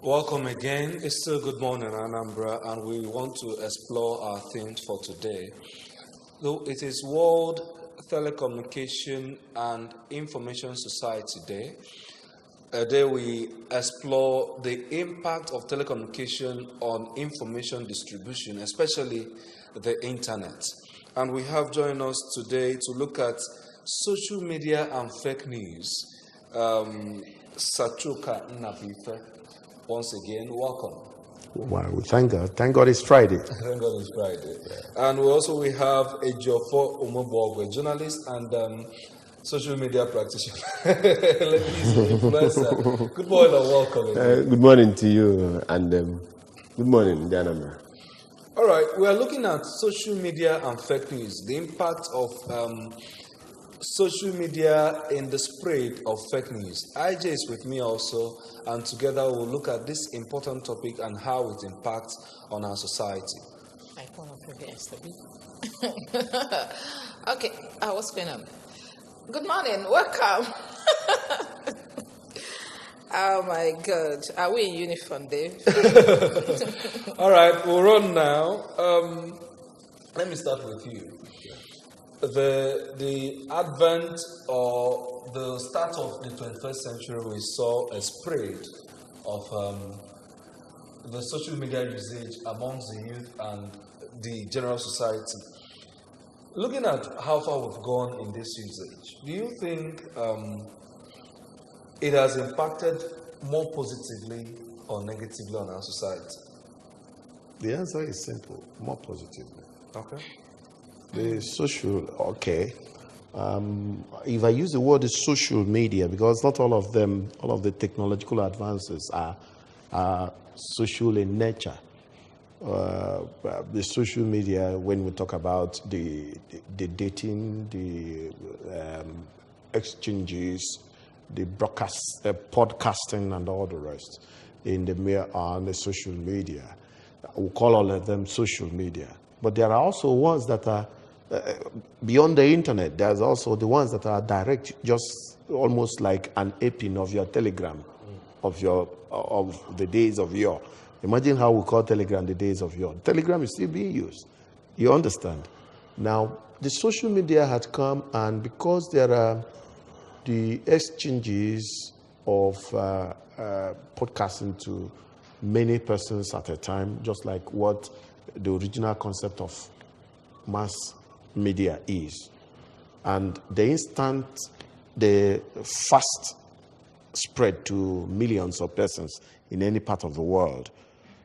Welcome again. It's still good morning, Anambra, and we want to explore our theme for today. So it is World Telecommunication and Information Society Day. A day we explore the impact of telecommunication on information distribution, especially the internet. And we have joined us today to look at social media and fake news. Sachuka Nabife. Once again, welcome. Wow, thank God. Thank God it's Friday. Thank God it's Friday. Yeah. And we have a Jofo Umobog, a journalist and social media practitioner. Influencer. Good morning and welcome. Good morning to you and good morning, Anambra. All right, we are looking at social media and fake news, the impact of social media in the spread of fake news. IJ is with me also, and together we'll look at this important topic and how it impacts on our society. I call up the SW. Okay, what's going on? Good morning, welcome. Oh my God, are we in uniform, Dave? All right, we'll run now. Let me start with you. The advent or the start of the 21st century, we saw a spread of the social media usage amongst the youth and the general society. Looking at how far we've gone in this usage, do you think it has impacted more positively or negatively on our society? The answer is simple, more positively. Okay. The social, okay. If I use the word social media, because not all of them, all of the technological advances are social in nature. The social media, when we talk about the dating, the exchanges, the broadcast, podcasting, and all the rest in the social media, we call all of them social media. But there are also ones that are beyond the internet. There's also the ones that are direct, just almost like an aping of your telegram, of the days of yore. Imagine how we call telegram the days of yore. Telegram is still being used. You understand? Now, the social media had come, and because there are the exchanges of podcasting to many persons at a time, just like what the original concept of mass media is. And the fast spread to millions of persons in any part of the world.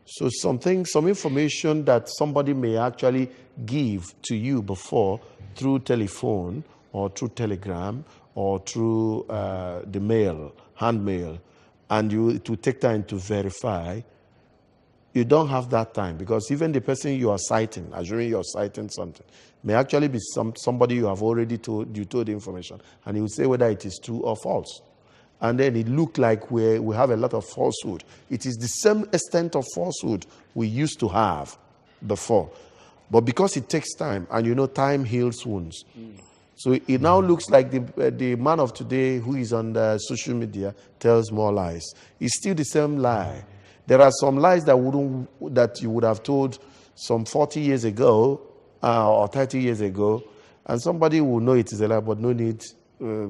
So some information that somebody may actually give to you before through telephone or through telegram or through the mail, hand mail, and it will take time to verify. You don't have that time, because even the person you are citing, assuming you're citing something, may actually be somebody you have already told the information, and he will say whether it is true or false. And then it looked like we have a lot of falsehood. It is the same extent of falsehood we used to have before. But because it takes time, and time heals wounds. So it now looks like the man of today who is on the social media tells more lies. It's still the same lie. There are some lies that you would have told some 40 years ago or 30 years ago, and somebody will know it is a lie, but no need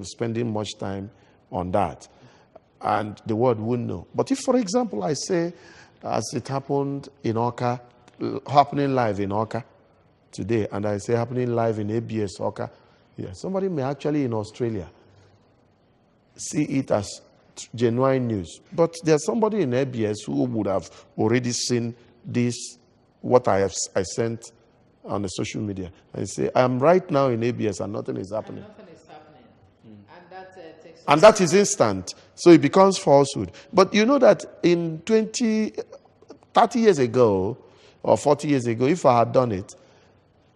spending much time on that. And the world wouldn't know. But if, for example, I say, as it happened in Oka, happening live in Oka today, and I say happening live in ABS Oka, yeah, somebody may actually in Australia see it as genuine news. But there's somebody in ABS who would have already seen this, what I sent on the social media, and say, I'm right now in ABS and nothing is happening. And that is instant. So it becomes falsehood. But you know that in 30 years ago or 40 years ago, if I had done it,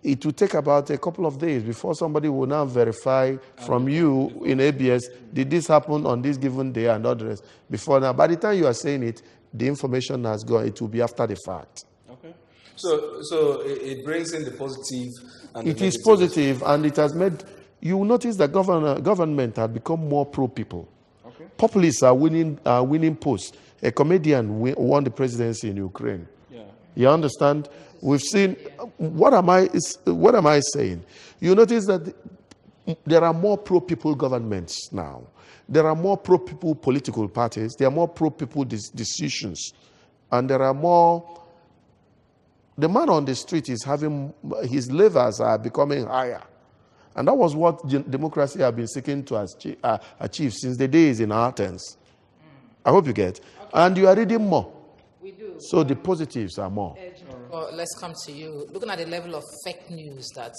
it would take about a couple of days before somebody will now verify from you in ABS, did this happen on this given day and all the rest. Before now, by the time you are saying it, the information has gone. It will be after the fact. Okay. So it brings in the positive and it is positive, and it has made, you will notice that government had become more pro-people. Okay. populists are winning posts. A comedian won the presidency in Ukraine. Yeah. You understand? We've seen. What am I saying? You notice that there are more pro-people governments now. There are more pro-people political parties. There are more pro-people decisions, and there are more. The man on the street is having his levers are becoming higher. And that was what democracy have been seeking to achieve since the days in Athens. I hope you get. Okay. And you are reading more. We do. So the positives are more. Well, let's come to you. Looking at the level of fake news that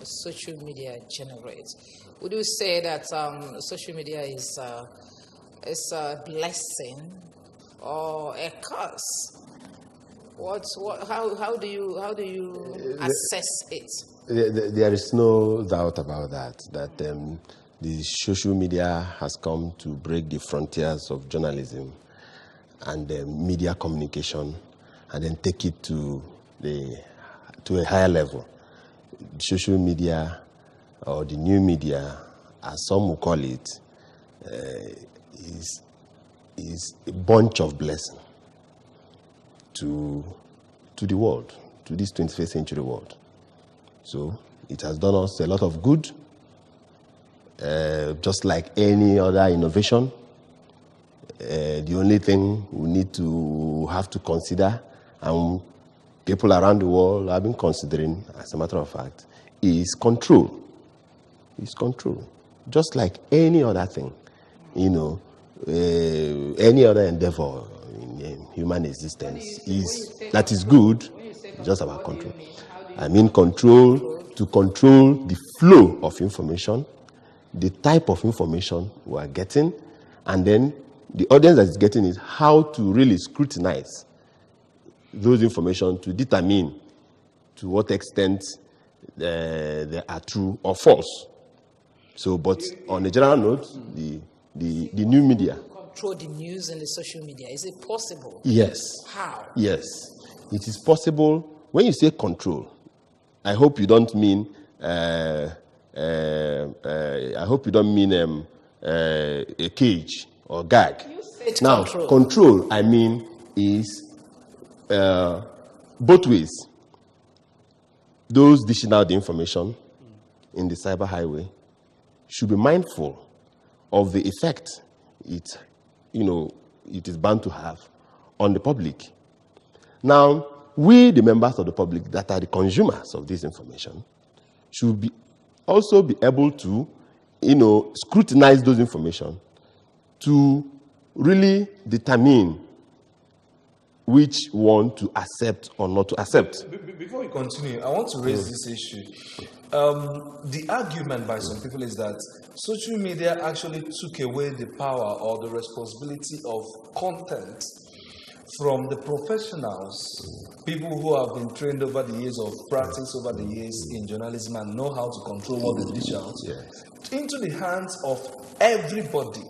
social media generates, would you say that social media is a blessing or a curse? How do you assess it? There is no doubt about that the social media has come to break the frontiers of journalism and media communication, and then take it to a higher level. Social media, or the new media, as some will call it, is a bunch of blessings to the world, to this 21st century world. So it has done us a lot of good, just like any other innovation. The only thing we need to have to consider, and people around the world have been considering, as a matter of fact, is control. It's control. Just like any other thing, any other endeavor in human existence that is good, it's just about control. I mean control, to control the flow of information, the type of information we are getting, and then the audience that is getting is how to really scrutinize those information to determine to what extent they are true or false. So, but on a general note, the new media. Control the news and the social media. Is it possible? Yes. How? Yes. It is possible. When you say control, I hope you don't mean a cage or gag. You said now, control, I mean, is both ways. Those dishing out the information in the cyber highway should be mindful of the effect it is bound to have on the public. Now, we, the members of the public that are the consumers of this information, should also be able to, scrutinize those information to really determine which one to accept or not to accept. Before we continue, I want to raise this issue. The argument by some people is that social media actually took away the power or the responsibility of content from the professionals, people who have been trained over the years of practice over the years in journalism and know how to control what they dish out, into the hands of everybody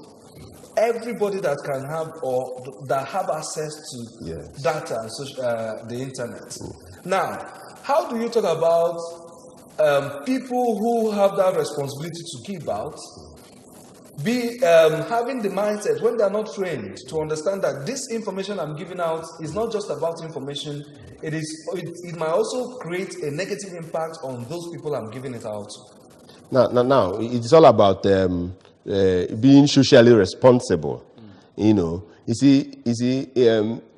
that can have or that have access to data and the internet. Now, how do you talk about people who have that responsibility to give out, having the mindset when they are not trained to understand that this information I'm giving out is not just about information, it might also create a negative impact on those people I'm giving it out to. Now, it's all about being socially responsible. You see,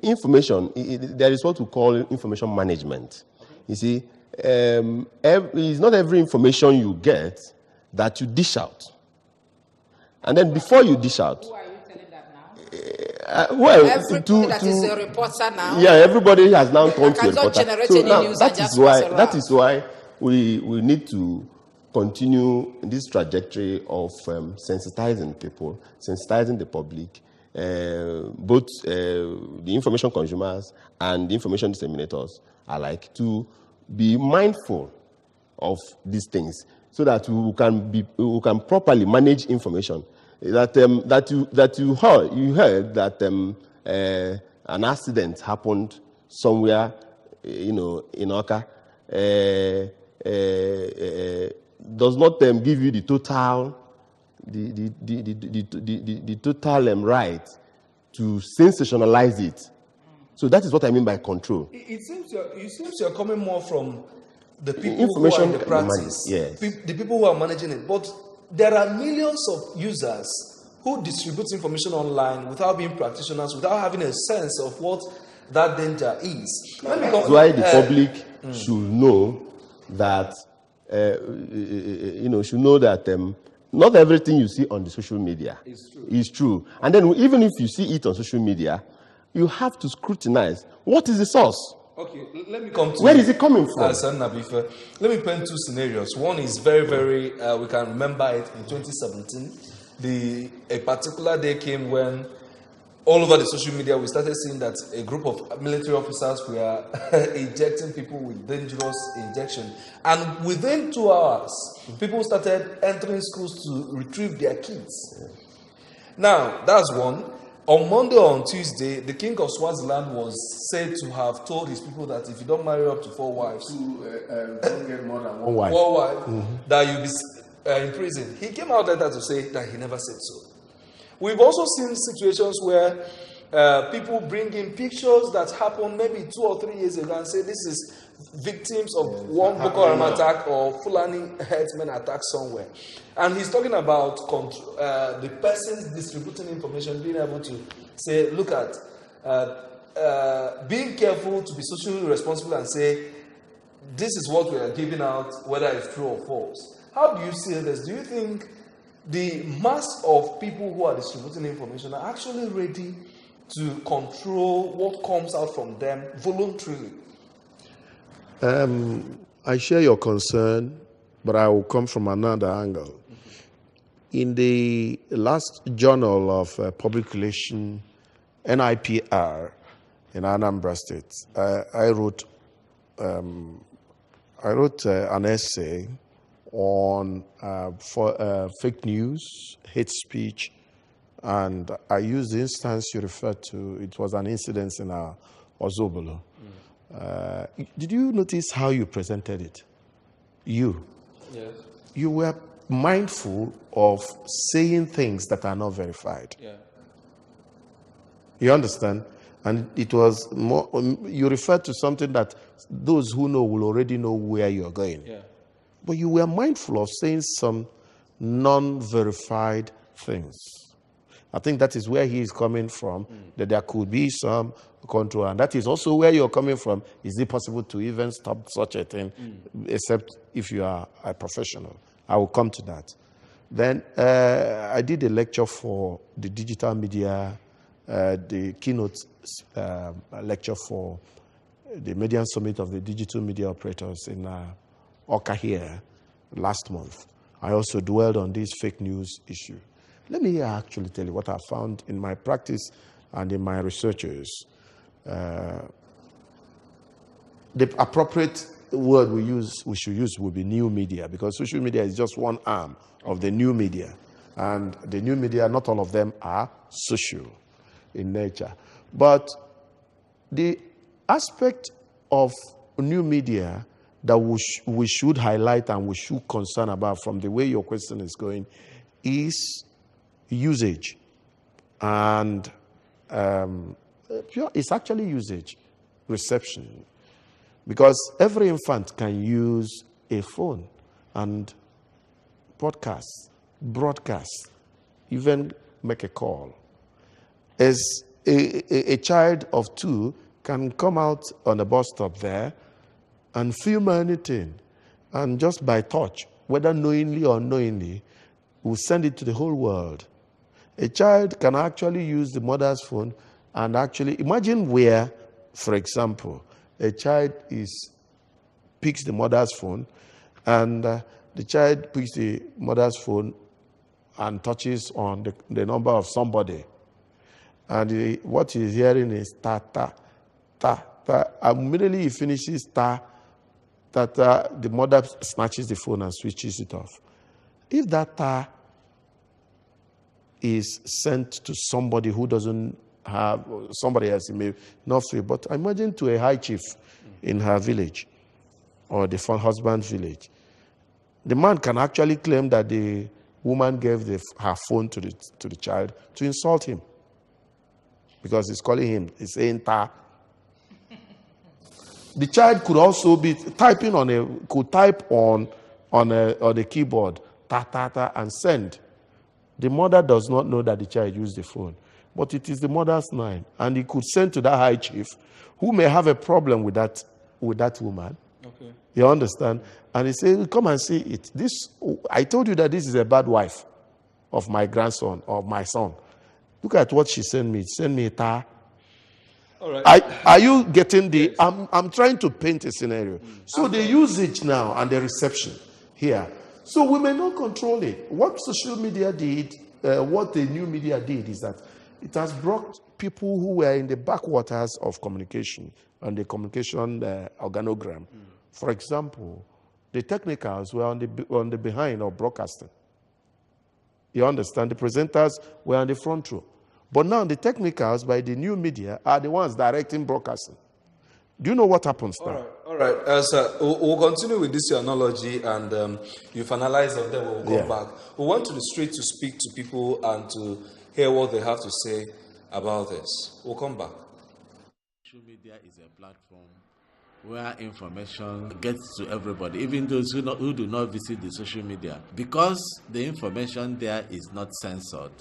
information. There is what we call information management. You see, it's not every information you get that you dish out. And then before you dish out, who are you telling that now? Everybody that is a reporter now. Yeah, everybody has now turned to a reporter. So now, that is why we need to continue this trajectory of sensitizing people, sensitizing the public, both the information consumers and the information disseminators alike, to be mindful of these things, so that we can properly manage information. That you heard that an accident happened somewhere, in Oka, does not give you the total the total right to sensationalize it. So that is what I mean by control. It seems you're coming more from the people who are in the practice, yes. the people who are managing it. But there are millions of users who distribute information online without being practitioners, without having a sense of what that danger is. That's why the public should know that, should know that not everything you see on the social media is true. And then even if you see it on social media, you have to scrutinize. What is the source? Okay, let me come to where is it coming from? Let me paint two scenarios. One is very, very, we can remember it in 2017. A particular day came when all over the social media we started seeing that a group of military officers were injecting people with dangerous injection. And within 2 hours, people started entering schools to retrieve their kids. Now, that's one. On Monday or on Tuesday, the king of Swaziland was said to have told his people that if you don't marry up to 4 wives, don't get more than one wife. 4 wives, that you'll be in prison. He came out later to say that he never said so. We've also seen situations where people bring in pictures that happened maybe 2 or 3 years ago and say this is victims of one Boko Haram attack or Fulani herdsmen attack somewhere. And he's talking about the persons distributing information being able to say, look at, being careful to be socially responsible and say, this is what we are giving out, whether it's true or false. How do you see this? Do you think the mass of people who are distributing information are actually ready to control what comes out from them voluntarily? I share your concern, but I will come from another angle. In the last Journal of Public Relations, NIPR, in Anambra State, I wrote an essay on fake news, hate speech, and I used the instance you referred to. It was an incident in Ozobolo. Did you notice how you presented it? Yes. You were mindful of saying things that are not verified. Yeah. You understand? And it was more, you referred to something that those who know will already know where you're going. Yeah. But you were mindful of saying some non-verified things. I think that is where he is coming from, that there could be some control. And that is also where you're coming from. Is it possible to even stop such a thing, except if you are a professional? I will come to that. Then I did a lecture for the digital media, the keynote lecture for the Median Summit of the Digital Media Operators in Oka here last month. I also dwelled on this fake news issue. Let me actually tell you what I found in my practice and in my researches. The appropriate word we should use will be new media, because social media is just one arm of the new media. And the new media, not all of them are social in nature. But the aspect of new media that we should highlight and we should concern about from the way your question is going is usage. And it's actually usage, reception. Because every infant can use a phone and broadcast, even make a call. As a child of 2 can come out on a bus stop there and film anything, and just by touch, whether knowingly or unknowingly, will send it to the whole world. A child can actually use the mother's phone and actually imagine where, for example, a child picks the mother's phone, and the child picks the mother's phone and touches on the number of somebody. And what he's hearing is ta, ta, ta, ta. Immediately he finishes ta, ta, ta, the mother snatches the phone and switches it off. If that ta is sent to somebody who doesn't have, somebody else, it may not feel, but imagine to a high chief in her village or the husband's village. The man can actually claim that the woman gave her phone to the child to insult him because he's calling him, he's saying ta. The child could also be typing could type on the keyboard ta ta ta and send. The mother does not know that the child used the phone, but it is the mother's mind, and he could send to that high chief, who may have a problem with that woman. Okay. You understand? And he said, "Come and see it. I told you that this is a bad wife of my grandson or my son. Look at what she sent me. Send me a ta." All right. Are you getting the? I'm trying to paint a scenario. So the usage now and the reception here. So we may not control it. What social media did, what the new media did, is that it has brought people who were in the backwaters of communication and the communication organogram. For example, the technicals were on the behind of broadcasting. You understand? The presenters were on the front row. But now the technicals by the new media are the ones directing broadcasting. Do you know what happens now? All right. We'll continue with this analogy, and you've analyzed them, then we'll come back. We want to the street to speak to people and to hear what they have to say about this. We'll come back. Social media is a platform where information gets to everybody, even those who do not visit the social media. Because the information there is not censored,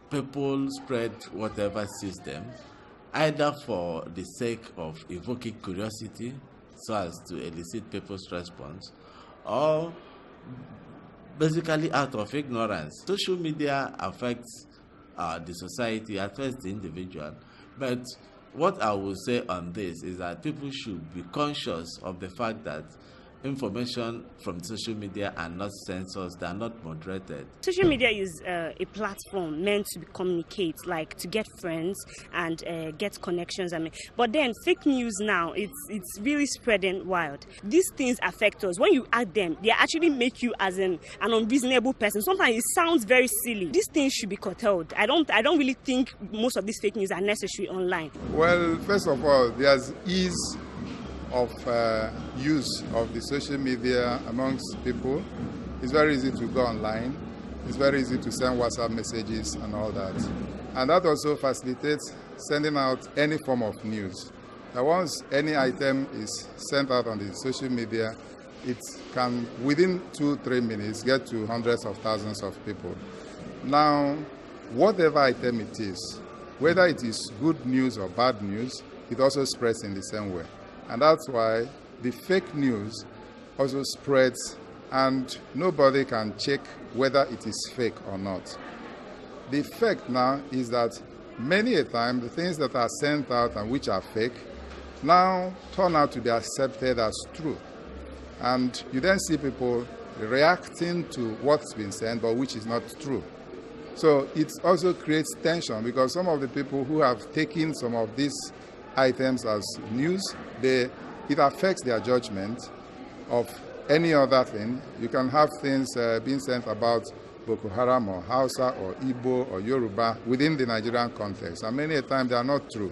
people spread whatever suits them, either for the sake of evoking curiosity so as to elicit people's response, or basically out of ignorance. Social media affects the society, affects the individual, but what I will say on this is that people should be conscious of the fact that information from social media are not censored, they are not moderated. Social media is a platform meant to communicate, like to get friends and get connections. But then fake news now, it's really spreading wild. These things affect us. When you add them, they actually make you as an unreasonable person. Sometimes it sounds very silly. These things should be curtailed. I don't really think most of these fake news are necessary online. Well, first of all, there's ease of use of the social media amongst people. It's very easy to go online. It's very easy to send WhatsApp messages and all that. And that also facilitates sending out any form of news. Now, once any item is sent out on the social media, it can, within 2-3 minutes, get to hundreds of thousands of people. Now, whatever item it is, whether it is good news or bad news, it also spreads in the same way. And that's why the fake news also spreads, and nobody can check whether it is fake or not. The effect now is that many a time the things that are sent out and which are fake now turn out to be accepted as true. And you then see people reacting to what's been sent but which is not true. So it also creates tension, because some of the people who have taken some of these items as news, it affects their judgment of any other thing. You can have things being sent about Boko Haram or Hausa or Igbo or Yoruba within the Nigerian context, and many a time they are not true.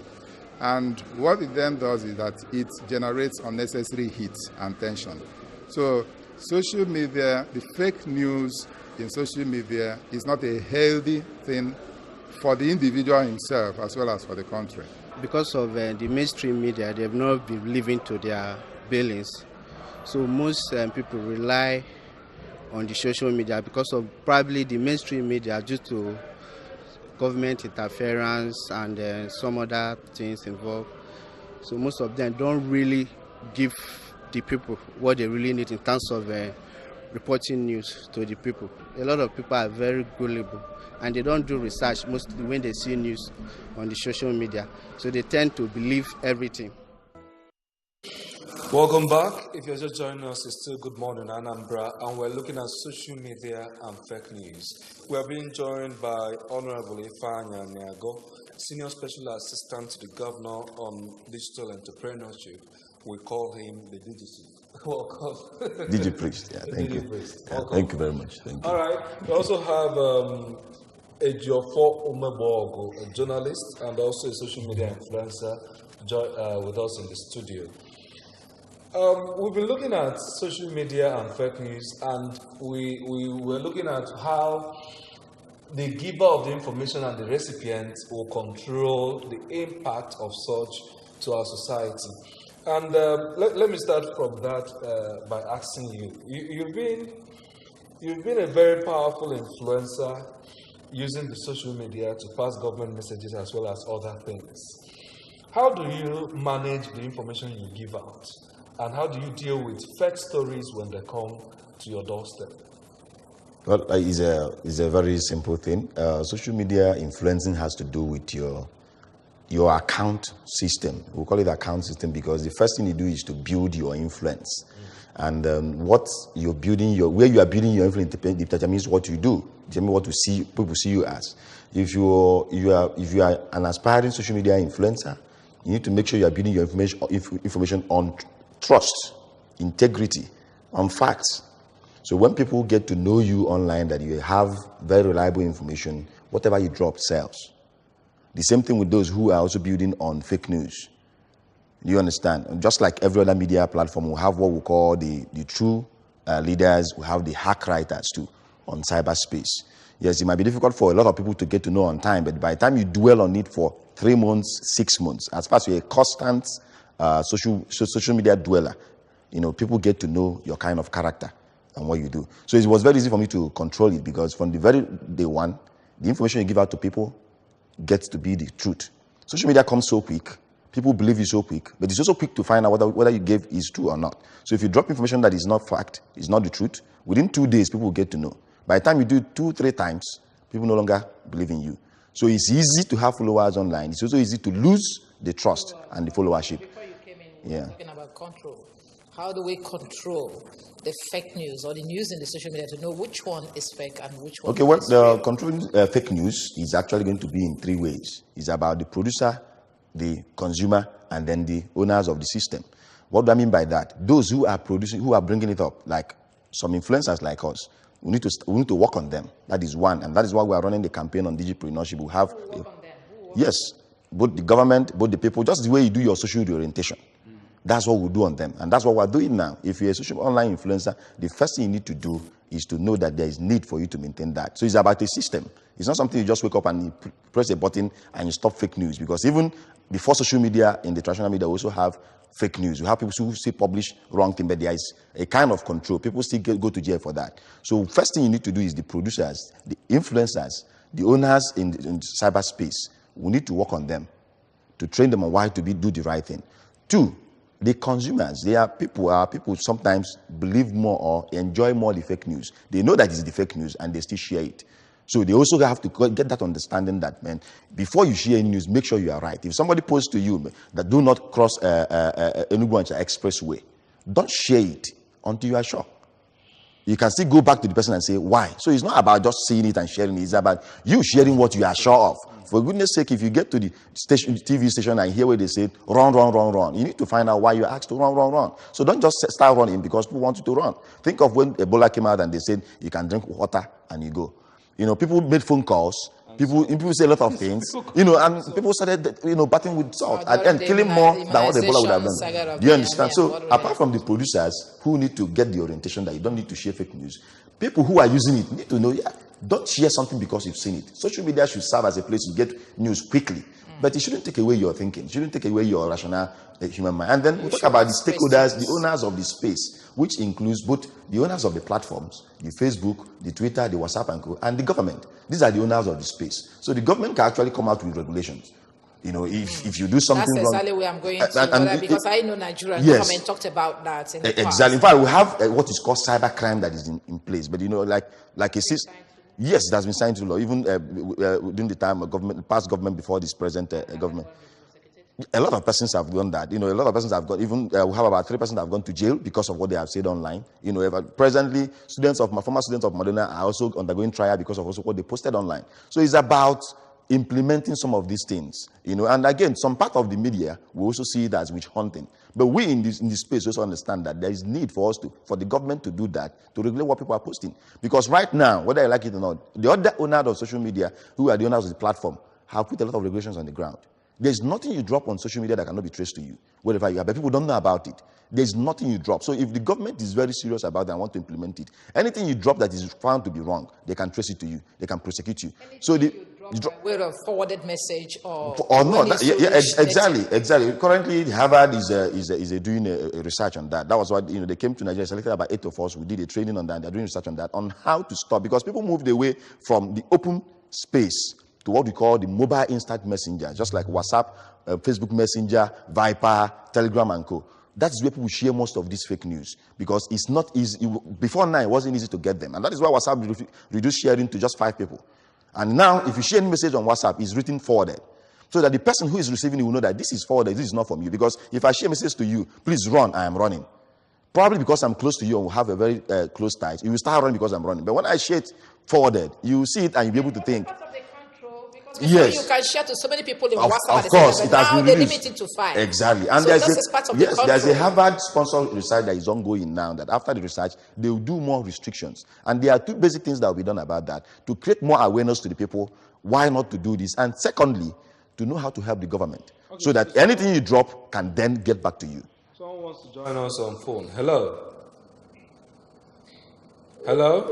And what it then does is that it generates unnecessary heat and tension. So social media, the fake news in social media is not a healthy thing for the individual himself as well as for the country. Because of the mainstream media, they have not been living to their billings. So most people rely on the social media because of probably the mainstream media due to government interference and some other things involved. So most of them don't really give the people what they really need in terms of reporting news to the people. A lot of people are very gullible, and they don't do research mostly when they see news on the social media. So they tend to believe everything. Welcome back. If you're just joining us, it's still Good Morning Anambra, and we're looking at social media and fake news. We are being joined by Honorable Ifeanyi Niago, Senior Special Assistant to the Governor on Digital Entrepreneurship. We call him the DigiPriest. Welcome. DigiPriest, yeah, thank you. Yeah, thank you very much. Thank you. All right. We also have Ejiofor Umebogu, a journalist and also a social media influencer, with us in the studio. We've been looking at social media and fake news, and we were looking at how the giver of the information and the recipient will control the impact of such to our society. And let me start from that by asking you've been a very powerful influencer using the social media to pass government messages as well as other things. How do you manage the information you give out? And how do you deal with fake stories when they come to your doorstep? Well, it's a very simple thing. Social media influencing has to do with your account system. We call it account system because the first thing you do is to build your influence. And what you're building, where you are building your influence determines what you do. Determines what people see you as. If you are an aspiring social media influencer, you need to make sure you are building your information on trust, integrity, on facts. So when people get to know you online, that you have very reliable information, whatever you drop sells. The same thing with those who are also building on fake news. You understand? And just like every other media platform, we have what we call the true leaders, we have the hack writers too on cyberspace. Yes, it might be difficult for a lot of people to get to know on time, but by the time you dwell on it for 3 months, 6 months, as far as you're a constant social media dweller, people get to know your kind of character and what you do. So it was very easy for me to control it because from the very day one, the information you give out to people gets to be the truth. Social media comes so quick, people believe you so quick, but it's also quick to find out whether you gave is true or not. So if you drop information that is not fact, is not the truth, within 2 days, people will get to know. By the time you do it 2-3 times, people no longer believe in you. So it's easy to have followers online. It's also easy to lose the trust and the followership. Before you came in, we were talking about control. How do we control the fake news or the news in the social media to know which one is fake and which one Okay, well, is real? controlling fake news is actually going to be in 3 ways. It's about the producer, the consumer, and then the owners of the system. What do I mean by that? Those who are producing, who are bringing it up, like some influencers like us, we need to work on them. That is one, and that is why we are running the campaign on digitalpreneurship. We have, yes, both the government, both the people, just the way you do your social orientation. That's what we do on them, and that's what we're doing now. If you're a social online influencer, the first thing you need to do is to know that there is need for you to maintain that. So it's about a system. It's not something you just wake up and you press a button and you stop fake news. Because even before social media, in the traditional media, we also have fake news. We have people who still publish wrong thing, but there is a kind of control. People still go to jail for that. So first thing you need to do is the producers, the influencers, the owners in cyberspace. We need to work on them to train them on why to do the right thing. 2, the consumers, people sometimes believe more or enjoy more the fake news. They know that it's the fake news and they still share it. So they also have to get that understanding that, man, before you share any news, make sure you are right. If somebody posts to you that do not cross Enugu Expressway, don't share it until you are sure. You can still go back to the person and say, why? So it's not about just seeing it and sharing it. It's about you sharing what you are sure of. For goodness sake, if you get to the TV station and hear where they say, run, you need to find out why you're asked to run. So don't just start running because people want you to run. Think of when Ebola came out and they said, you can drink water and you go. People made phone calls. People say a lot of things, and people started, battling with salt and killing more than what Ebola would have done. Do you understand? So apart from the producers who need to get the orientation that you don't need to share fake news, people who are using it need to know, don't share something because you've seen it. Social media should serve as a place to get news quickly, but it shouldn't take away your thinking. It shouldn't take away your rational human mind. And then we talk about the stakeholders, the owners of the space, which includes both the owners of the platforms, the Facebook, the Twitter, the WhatsApp and co, and the government. These are the owners of the space. So the government can actually come out with regulations. If you do something wrong. That's exactly where I'm going to, because I know Nigerian government talked about that in the past. Exactly. In fact, we have what is called cybercrime that is in place. But like a system. Yes, it has been signed into law. Even during the time of past government before this present government. A lot of persons have done that. A lot of persons have got, even we have about 3 persons that have gone to jail because of what they have said online. Presently, former students of Moderna are also undergoing trial because of also what they posted online. So it's about implementing some of these things. And again, some part of the media will also see it as witch hunting. But we in this space also understand that there is need for the government to do that, to regulate what people are posting. Because right now, whether I like it or not, the other owners of social media, who are the owners of the platform, have put a lot of regulations on the ground. There's nothing you drop on social media that cannot be traced to you, wherever you are, but people don't know about it. There's nothing you drop. So if the government is very serious about it and want to implement it, anything you drop that is found to be wrong, they can trace it to you. They can prosecute you. So you drop with a forwarded message or no, exactly. Currently, Harvard is doing a research on that. That was what they came to Nigeria, selected about 8 of us. We did a training on that. They're doing research on that, on how to stop, because people moved away from the open space to what we call the mobile instant messenger, just like WhatsApp, Facebook Messenger, Viper, Telegram, and co. That's where people share most of this fake news, because it's not easy. Before now, it wasn't easy to get them, and that is why WhatsApp reduced sharing to just 5 people. And now, if you share any message on WhatsApp, it's written forwarded, so that the person who is receiving it will know that this is forwarded, this is not from you. Because if I share a message to you, please run, I am running. Probably because I'm close to you and we have a very close ties, you will start running because I'm running. But when I share it forwarded, you will see it and you'll be able to think. Yes. You can share to so many people in WhatsApp. Of course, it has been limited limited to 5. Exactly. And so this is part of the control. There's a Harvard-sponsored research that is ongoing now, that after the research, they will do more restrictions. And there are 2 basic things that will be done about that. To create more awareness to the people, why not to do this? And secondly, to know how to help the government. Okay, so that anything you drop can then get back to you. Someone wants to join us on phone. Hello. Hello.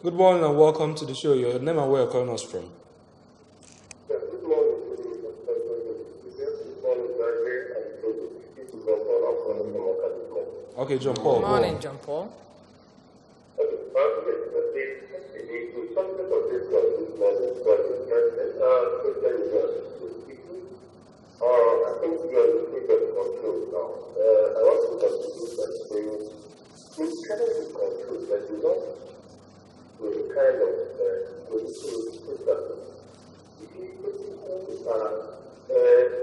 Good morning and welcome to the show. Your name and where you're calling us from? Okay, John Paul. Good morning, John Paul. I think we are looking at control now. I want to contribute by saying we cannot be controlled, but we not with a kind of political system. If you people are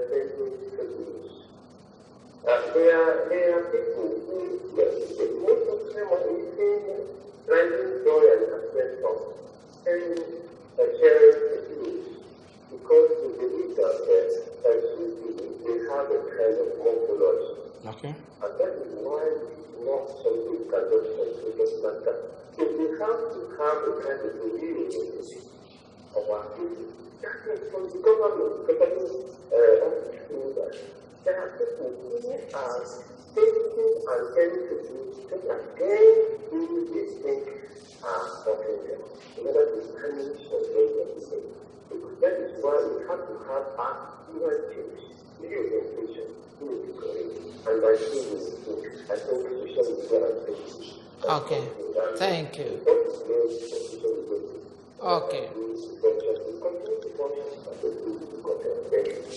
facing news, there are people who most of them are eating, rising joy and happiness from sharing the news, because they believe that they have a kind of more followers. Okay. And that is why not something can just like that. So we have to have a kind of unity of our people. That is from the government, there are people who are thinking and telling to do things against who they think are helping them, in order to punish or blame everything. Because that is why we have to have our human teams, video orientation, who will be correct. And by seeing this, I think social media and Facebook. Okay. Thank you. Okay.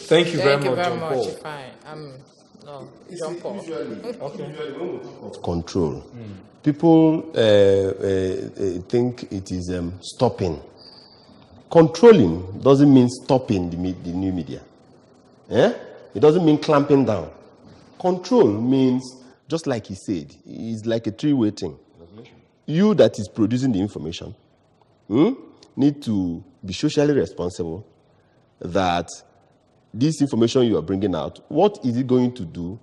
Thank you very much, John Paul. Fine. John Paul. Of control. People think it is stopping. Controlling doesn't mean stopping the new media. It doesn't mean clamping down. Control means, just like he said, it's like a three-way thing. You that is producing the information need to be socially responsible that this information you are bringing out, what is it going to do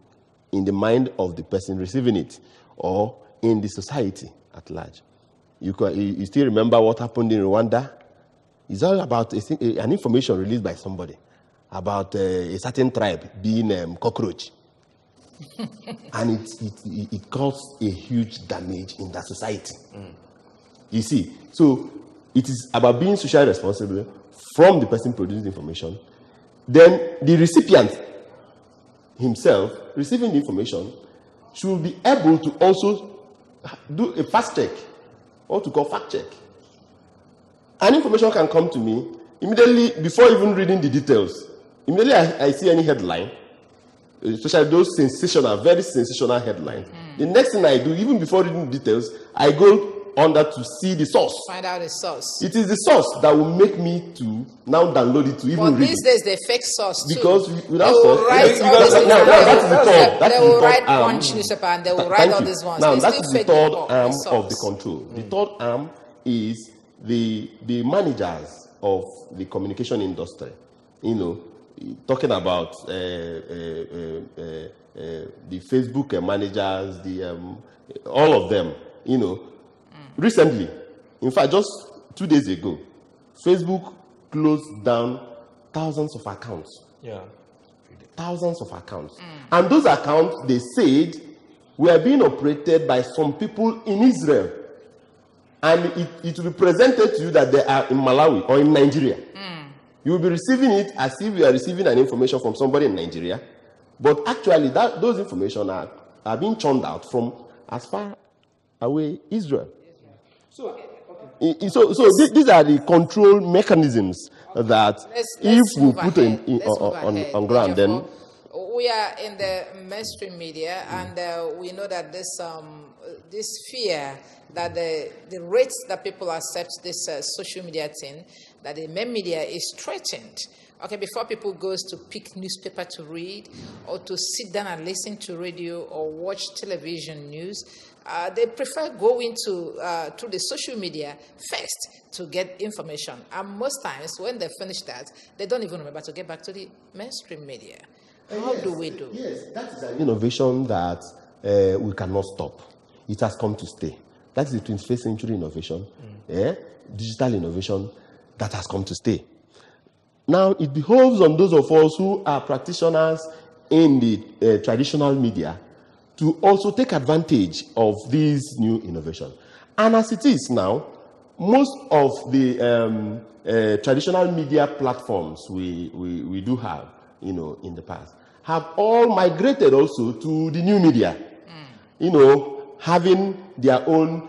in the mind of the person receiving it or in the society at large? You still remember what happened in Rwanda? It's all about an information released by somebody about a certain tribe being cockroach. And it caused a huge damage in that society. You see, so it is about being socially responsible from the person producing the information. Then the recipient himself, receiving the information, should be able to also do a fast check, or to call fact check. And information can come to me immediately before even reading the details. Immediately I see any headline, especially those sensational, very sensational headlines. The next thing I do, even before reading the details, I go under to see the source. Find out the source. It is the source that will make me to now download it to even read it. But these days they fake source too. Because without source, they will write Punch newspaper and they will write all these ones. Now that is the third arm of the control. The third arm is the managers of the communication industry. Talking about the Facebook managers, all of them. Recently, in fact, just 2 days ago, Facebook closed down thousands of accounts. Yeah. thousands of accounts. And those accounts, they said, were being operated by some people in Israel. And it will be presented to you that they are in Malawi or in Nigeria. You will be receiving it as if you are receiving an information from somebody in Nigeria. But actually, those information are being churned out from as far away Israel. So these are the control mechanisms that if we put on ground, then we are in the mainstream media, and we know that this fear that the rates that people accept this social media thing, that the main media is threatened. Okay, before people goes to pick newspaper to read, or to sit down and listen to radio or watch television news, they prefer going through the social media first to get information. And most times, when they finish that, they don't even remember to get back to the mainstream media. How do we do? Yes, that is an innovation that we cannot stop. It has come to stay. That is the 21st century innovation, digital innovation that has come to stay. Now, it behoves on those of us who are practitioners in the traditional media to also take advantage of these new innovations. And as it is now, most of the traditional media platforms we do have, in the past, have all migrated also to the new media. Having their own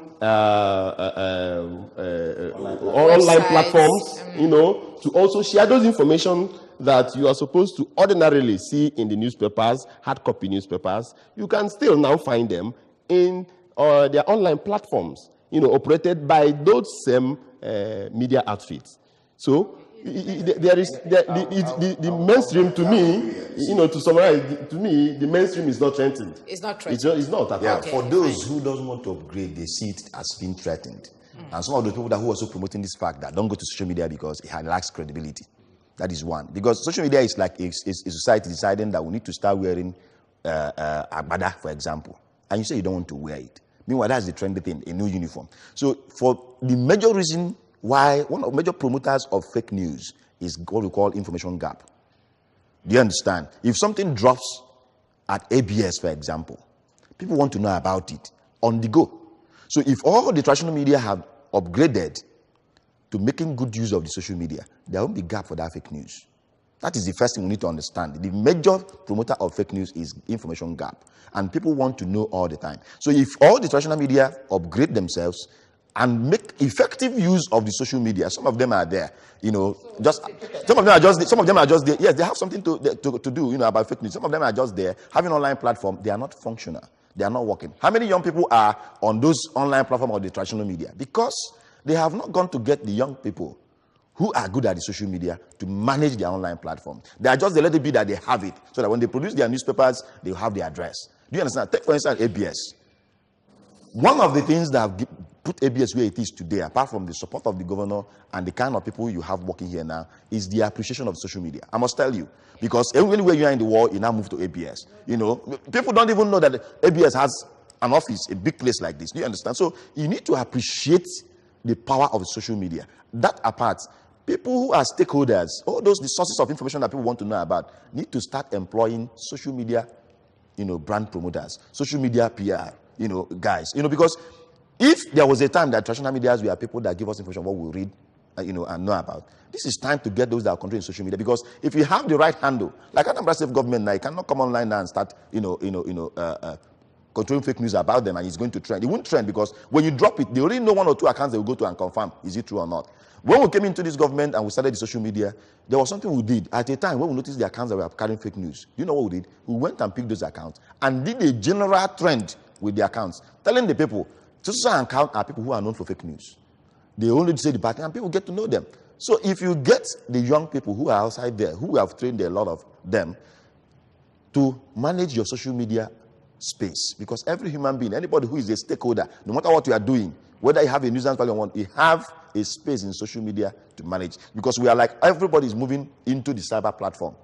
online platforms, to also share those information that you are supposed to ordinarily see in the newspapers, hard copy newspapers. You can still now find them in their online platforms, operated by those same media outfits. So there is the mainstream, to me, to summarize, to me, the mainstream is not threatened. It's not threatened. It's not at all. Okay, for those who don't want to upgrade, they see it as being threatened. And some of the people who are also promoting this fact that don't go to social media because it lacks credibility. That is one. Because social media is like a society deciding that we need to start wearing agbada, for example. And you say you don't want to wear it. Meanwhile, that's the trendy thing, a new uniform. So for the major reason why one of the major promoters of fake news is what we call information gap. Do you understand? If something drops at ABS, for example, people want to know about it on the go. So if all the traditional media have upgraded to making good use of the social media, there won't be gap for that fake news. That is the first thing we need to understand. The major promoter of fake news is information gap. And people want to know all the time. So if all the traditional media upgrade themselves and make effective use of the social media, some of them are there, just some of them are just there. Yes, they have something to do, about fake news. Some of them are just there, having online platform. They are not functional. They are not working. How many young people are on those online platforms or the traditional media? Because they have not gone to get the young people who are good at the social media to manage their online platform. They are just they let it be that they have it, so that when they produce their newspapers, they will have the address. Do you understand? Take, for instance, ABS. One of the things that have put ABS where it is today, apart from the support of the governor and the kind of people you have working here now, is the appreciation of social media. I must tell you, because anywhere you are in the world, you now move to ABS. People don't even know that ABS has an office, a big place like this. Do you understand? So you need to appreciate the power of social media. That apart, people who are stakeholders, all those the sources of information that people want to know about, need to start employing social media, brand promoters, social media PR, guys, because if there was a time that traditional medias were people that give us information what we read, and know about, this is time to get those that are controlling social media. Because if you have the right handle, like Anambra State government now, you cannot come online now and start, controlling fake news about them, and it's going to trend. It won't trend because when you drop it, they already know 1 or 2 accounts they will go to and confirm is it true or not. When we came into this government and we started the social media, there was something we did at a time when we noticed the accounts that were carrying fake news. You know what we did? We went and picked those accounts and did a general trend with the accounts, telling the people, social account are people who are known for fake news. They only say the bad thing and people get to know them. So if you get the young people who are outside there, who have trained a lot of them, to manage your social media space, because every human being, anybody who is a stakeholder, no matter what you are doing, whether you have a nuisance value or not, you have a space in social media to manage. Because we are like, everybody is moving into the cyber platform.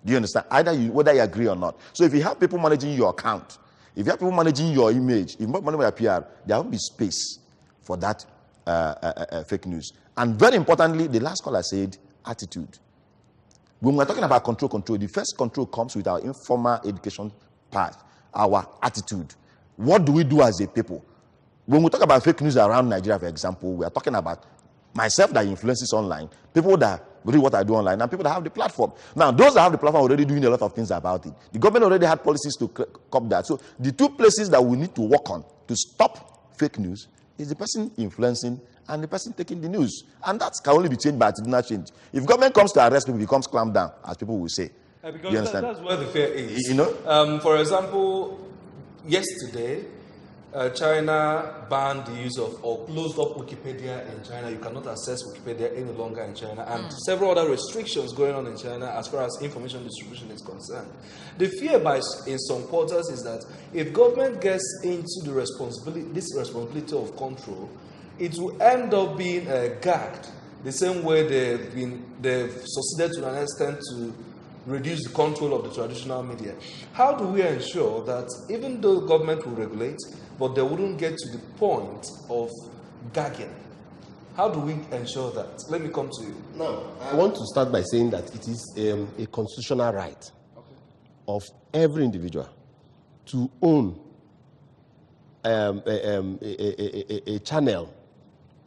Do you understand? Whether you agree or not. So if you have people managing your account, if you have people managing your image, if you have managing your PR, there won't be space for that fake news. And very importantly, the last caller said attitude. When we're talking about control, the first control comes with our informal education path, our attitude. What do we do as a people? When we talk about fake news around Nigeria, for example, we are talking about myself that influences online, people that read what I do online, and people that have the platform. Now, those that have the platform are already doing a lot of things about it. The government already had policies to curb that. So the two places that we need to work on to stop fake news is the person influencing and the person taking the news. And that can only be changed by attitudinal change. If government comes to arrest people, it becomes clamp down, as people will say. Because you understand? that's where the fear is. You know? For example, yesterday, China banned the use of or closed up Wikipedia in China. You cannot access Wikipedia any longer in China, and several other restrictions going on in China as far as information distribution is concerned. The fear in some quarters is that if government gets into the responsibility of control, it will end up being gagged the same way they've succeeded to an extent to reduce the control of the traditional media. How do we ensure that even though government will regulate, but they wouldn't get to the point of gagging? How do we ensure that? Let me come to you. Now, I want to start by saying that it is a constitutional right of every individual to own a channel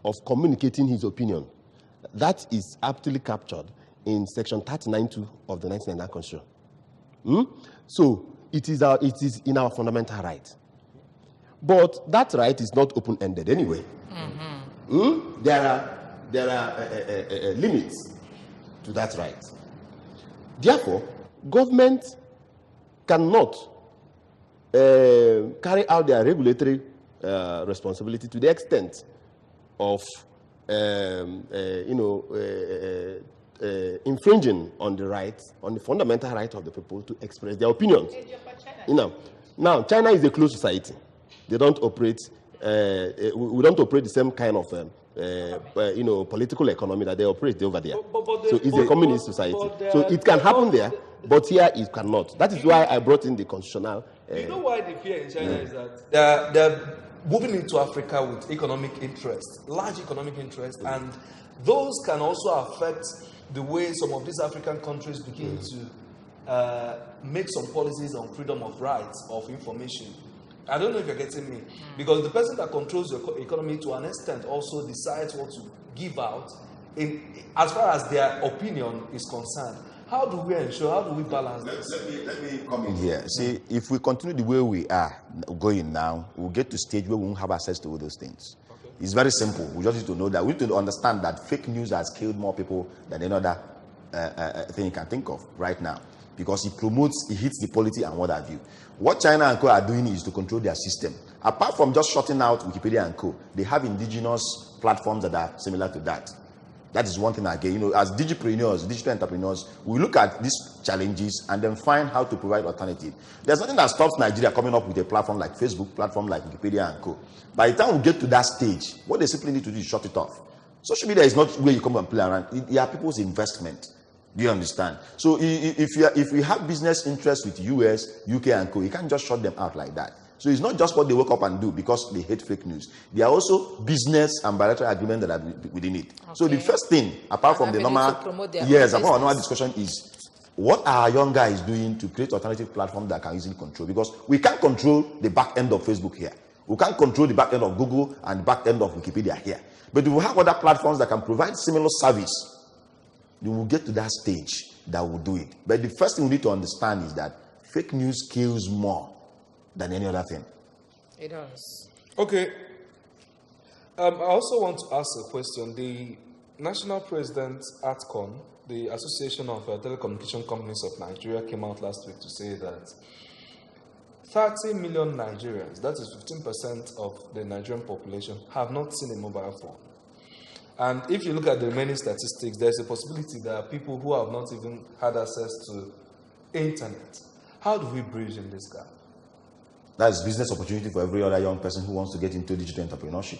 of communicating his opinion. That is aptly captured in Section 39(2) of the 1999 Constitution. So it is in our fundamental right. But that right is not open-ended anyway. There are limits to that right. Therefore, government cannot carry out their regulatory responsibility to the extent of infringing on the fundamental right of the people to express their opinions. Now, China is a closed society. They don't operate. We don't operate the same kind of political economy that they operate over there. So it's a communist society. So it can happen there, but here it cannot. That is why I brought in the constitutional. You know why the fear in China is that they're moving into Africa with economic interest, large economic interest, and those can also affect the way some of these African countries begin to make some policies on freedom of rights of information. I don't know if you're getting me. Because the person that controls your economy to an extent also decides what to give out as far as their opinion is concerned. How do we ensure, how do we balance this? Let me come in here. See, if we continue the way we are going now, we'll get to a stage where we won't have access to all those things. Okay. It's very simple. We just need to know that. We need to understand that fake news has killed more people than any other thing you can think of right now. Because it hits the polity and what have you. What China and Co are doing is to control their system. Apart from just shutting out Wikipedia and Co, they have indigenous platforms that are similar to that. That is one thing again. As digital entrepreneurs, we look at these challenges and then find how to provide alternative. There's nothing that stops Nigeria coming up with a platform like Facebook, platform like Wikipedia and Co. By the time we get to that stage, what they simply need to do is shut it off. Social media is not where you come and play around. They are people's investment. Do you understand? So if we have business interests with US, UK and Co, you can't just shut them out like that. So it's not just what they wake up and do because they hate fake news. There are also business and bilateral agreements that are within it. Okay. So the first thing, apart from the normal discussion is, what are our young guys doing to create alternative platforms that can easily control? Because we can't control the back end of Facebook here. We can't control the back end of Google and the back end of Wikipedia here. But if we have other platforms that can provide similar service, then we'll get to that stage that will do it. But the first thing we need to understand is that fake news kills more than any other thing. It does. Okay. I also want to ask a question. The National President ATCON, the Association of Telecommunication Companies of Nigeria, came out last week to say that 30 million Nigerians, that is 15% of the Nigerian population, have not seen a mobile phone. And if you look at the remaining statistics, there's a possibility there are people who have not even had access to internet. How do we bridge in this gap? That's business opportunity for every other young person who wants to get into digital entrepreneurship.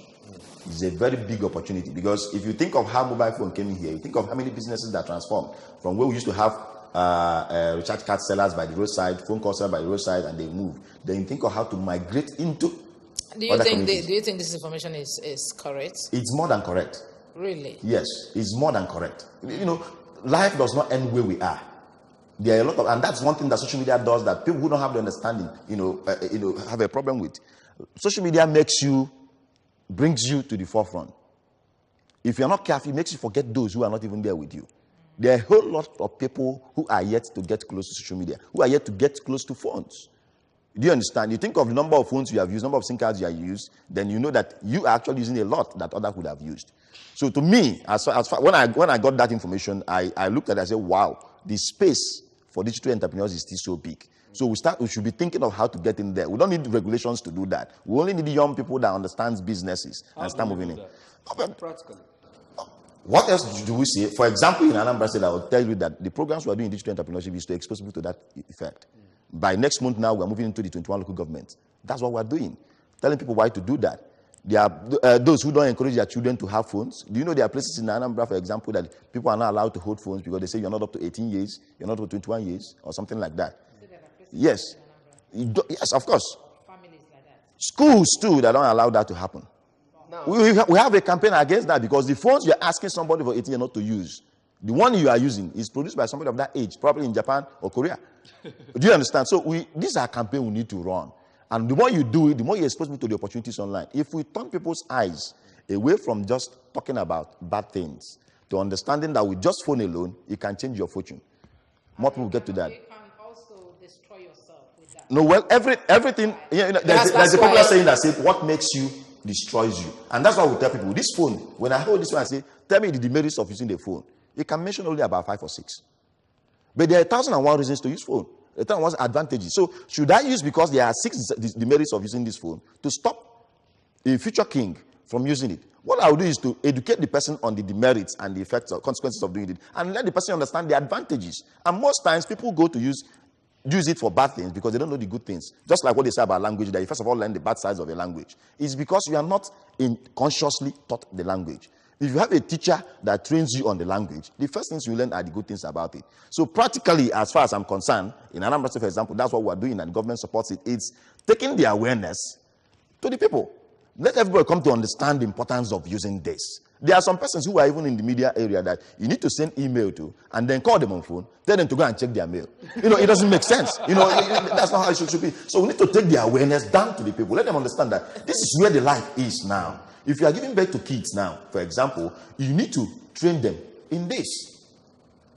It's a very big opportunity because if you think of how mobile phone came in here, you think of how many businesses that transformed from where we used to have recharge card sellers by the roadside, phone call sellers by the roadside, and they move. Then you think of how to migrate into. Do you think this information is correct? It's more than correct. Really? Yes, it's more than correct. life does not end where we are. There are a lot of, and that's one thing that social media does that people who don't have the understanding, have a problem with. Social media brings you to the forefront. If you're not careful, it makes you forget those who are not even there with you. There are a whole lot of people who are yet to get close to social media, who are yet to get close to phones. Do you understand? You think of the number of phones you have used, number of SIM cards you have used, then you know that you are actually using a lot that others would have used. So to me, when I got that information, I looked at it and said, wow, the space for digital entrepreneurs is still so big. So we should be thinking of how to get in there. We don't need regulations to do that. We only need young people that understand businesses and start moving in. Practically. What else do we see? For example, in Anambra State, I will tell you that the programs we are doing in digital entrepreneurship is to expose people to that effect. By next month now, we are moving into the 21 local governments. That's what we are doing. Telling people why to do that. There are those who don't encourage their children to have phones. Do you know there are places in Anambra, for example, that people are not allowed to hold phones because they say you're not up to 18 years, you're not up to 21 years, or something like that. Yes. Yes, of course. Schools, too, that don't allow that to happen. We have a campaign against that because the phones you're asking somebody for 18 years not to use, the one you are using is produced by somebody of that age, probably in Japan or Korea. Do you understand? So this is a campaign we need to run. And the more you do it, the more you expose people to the opportunities online. If we turn people's eyes away from just talking about bad things to understanding that with just phone alone, it can change your fortune. More people get to that. You can also destroy yourself with that. No, well, everything, there's a popular saying that says, what makes you destroys you. And that's why we tell people, with this phone, when I hold this one, I say, tell me the demerits of using the phone. You can mention only about 5 or 6. But there are 1,001 reasons to use phone. 1,001 advantages. So should I use, because there are 6 demerits of using this phone, to stop a future king from using it? What I will do is to educate the person on the demerits and the effects or consequences of doing it, and let the person understand the advantages. And most times, people go to use it for bad things because they don't know the good things. Just like what they say about language, that you first of all learn the bad sides of a language. It's because you are not consciously taught the language. If you have a teacher that trains you on the language, the first things you learn are the good things about it. So practically, as far as I'm concerned, in Anambra State, for example, that's what we're doing and the government supports it. It's taking the awareness to the people. Let everybody come to understand the importance of using this. There are some persons who are even in the media area that you need to send email to and then call them on phone, tell them to go and check their mail. It doesn't make sense. That's not how it should be. So we need to take the awareness down to the people. Let them understand that this is where the life is now. If you are giving birth to kids now, for example, you need to train them in this.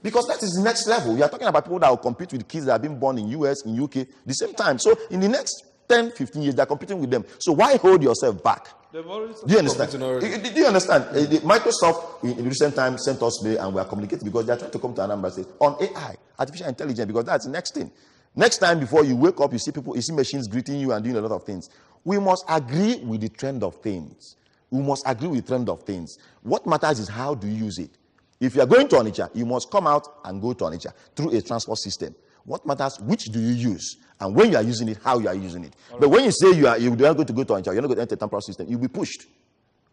Because that is the next level. We are talking about people that will compete with kids that have been born in US, in UK, the same time. So in the next 10, 15 years, they're competing with them. So why hold yourself back? Do you understand? Do you understand? Microsoft in recent times sent us mail and we are communicating because they are trying to come to Anambra State on AI, artificial intelligence, because that's the next thing. Next time before you wake up, you see machines greeting you and doing a lot of things. We must agree with the trend of things. We must agree with the trend of things. What matters is how do you use it. If you are going to Onitsha, you must come out and go to Onitsha through a transport system. What matters, which do you use? And when you are using it, how you are using it. But when you say you're not going to go to Onitsha, you're not going to enter a temporal system, you'll be pushed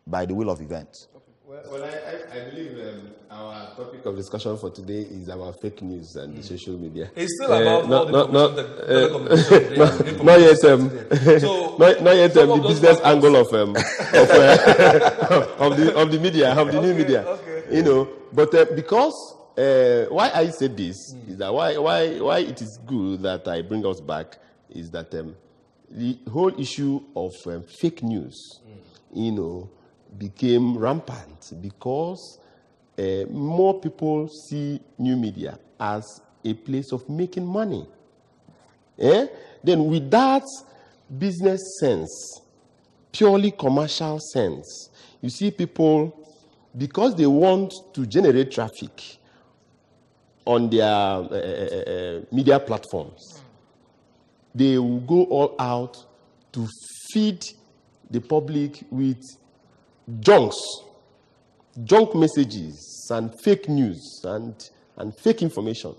by the will of events. Well, I believe our topic of discussion for today is about fake news and the social media. It's still about not yet. Not yet the business angle of the media, of the new media. Okay. But because why I said this is that why it is good that I bring us back is that the whole issue of fake news, became rampant because more people see new media as a place of making money. Then with that business sense, purely commercial sense, you see people, because they want to generate traffic on their media platforms, they will go all out to feed the public with junk messages and fake news and fake information,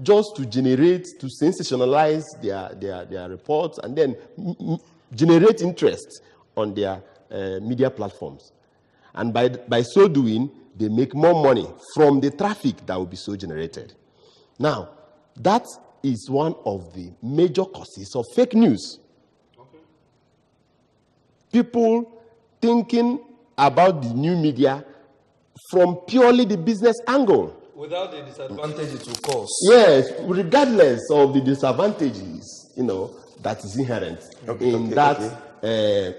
just to sensationalize their reports and then generate interest on their media platforms. And by so doing, they make more money from the traffic that will be so generated. Now, that is one of the major causes of fake news. People thinking about the new media from purely the business angle. Without the disadvantage it will cause. Yes, regardless of the disadvantages, that is inherent in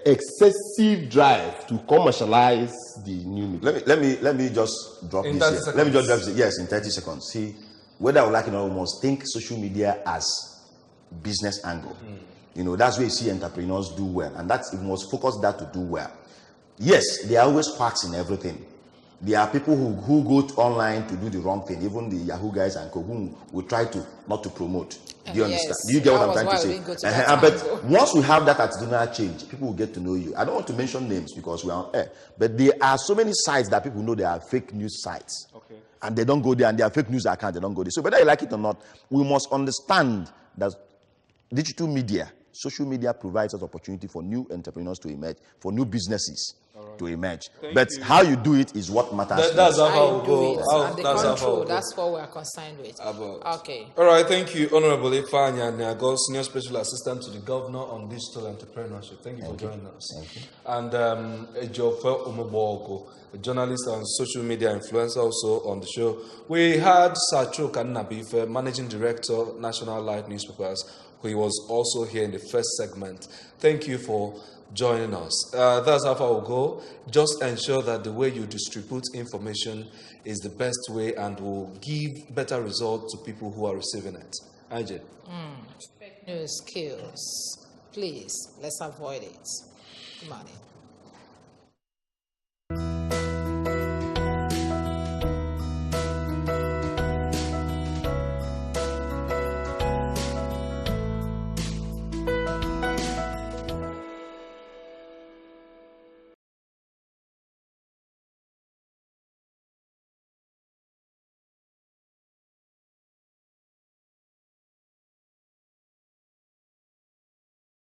excessive drive to commercialize the new media. Let me just drop in this here. Let me just drop this. Yes, in 30 Mm. seconds. See, whether I would like it or not, we must think social media as business angle. That's where you see entrepreneurs do well, and that's, we must focus that to do well. Yes, there are always quacks in everything. There are people who go online to do the wrong thing, even the Yahoo guys and co, whom we try to not to promote. Do you understand? Do you get what I'm trying to say? But once we have that attitudinal change, people will get to know you. I don't want to mention names because we are on air, but there are so many sites that people know they are fake news sites. Okay. And they don't go there, and their fake news account, they don't go there. So whether you like it or not, we must understand that digital media, social media provides us opportunity for new entrepreneurs to emerge, for new businesses to emerge. But how you do it is what matters. That's how we go. That's what we are concerned with. Okay. All right, thank you, Honorable Ifeanyi Niago, Senior Special Assistant to the Governor on Digital Entrepreneurship. Thank you for joining us. Thank you. And Ejofe Umebogo, a journalist and social media influencer, also on the show. We had Sacho Kanabife, Managing Director, National Light Newspapers, who was also here in the first segment. Thank you for joining us. That's how far we'll go. Just ensure that the way you distribute information is the best way and will give better results to people who are receiving it. Ajay. Fake news kills. Please, let's avoid it. Good morning.